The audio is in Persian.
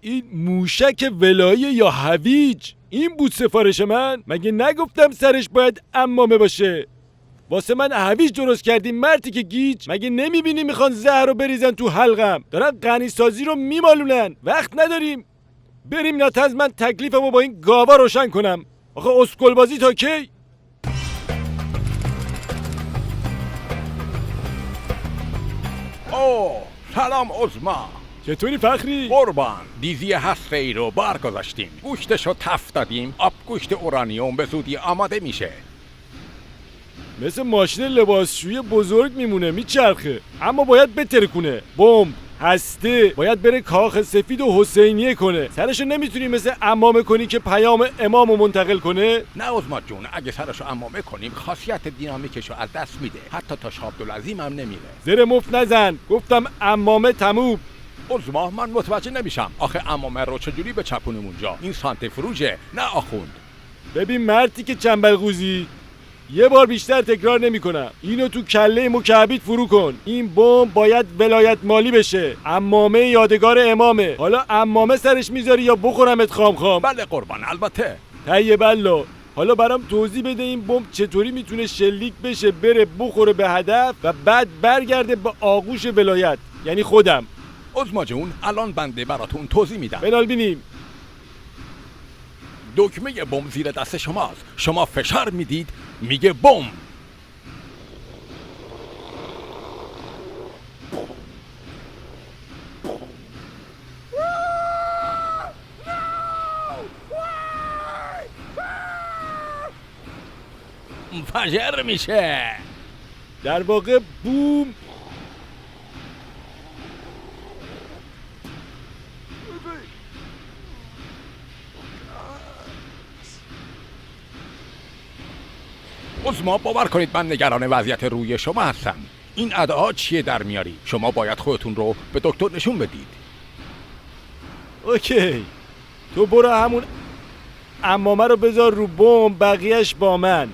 این موشک ولایی یا هویج؟ این بود سفارش من؟ مگه نگفتم سرش باید عمامه باشه؟ واسه من هویج درست کردی مرتی که گیج؟ مگه نمیبینی میخوان زهر رو بریزن تو حلقم؟ دارن غنی سازی رو میمالونن. وقت نداریم. بریم نتاز من تکلیفمو با این گاوا روشن کنم. آخه اسکل بازی تا کی؟ اوه سلام عظما. چطوری فخری؟ قربان دیزی هسته رو برگذاشتیم، گوشتشو تفت دادیم، آب گوشت اورانیوم به زودی آماده میشه. مثل ماشین لباسشویی بزرگ میمونه، میچرخه، اما باید بترکونه. بمب هسته باید بره کاخ سفید و حسینیه کنه. سرشو نمیتونی مثل عمامه کنی که پیام امامو منتقل کنه؟ نه عظما جون، اگه سرشو عمامه کنیم خاصیت دینامیکشو از دست میده، حتی تا شاه عبدالعظیم هم نمیره. زر مفت نزن، گفتم عمامه تموم. عظما من متوجه نمیشم، آخه عمامه رو چجوری به چپونیم اونجا؟ این سانت فروژه نه آخوند. ببین مرتی که چنبلغوزی، یه بار بیشتر تکرار نمی کنم. اینو تو کله مکعبیت فرو کن. این بمب باید ولایت مالی بشه. عمامه یادگار امامه. حالا عمامه سرش میذاری یا بخورمت خام خام؟ بله قربان البته. طیب بلا. حالا برام توضیح بده این بمب چطوری میتونه شلیک بشه، بره بخوره به هدف و بعد برگرده به آغوش ولایت، یعنی خودم. عظما جون الان بنده براتون توضیح میدم. بنال بینیم. دکمه بمب زیر دست شماست، شما فشار میدید میگه بمب. منفجر میشه. در واقع بوم. عظما باور کنید من نگران وضعیت روی شما هستم. این ادعا چیه در میاری؟ شما باید خودتون رو به دکتر نشون بدید. اوکی، تو برو همون عمامه رو بذار رو بمب، بقیهش با من.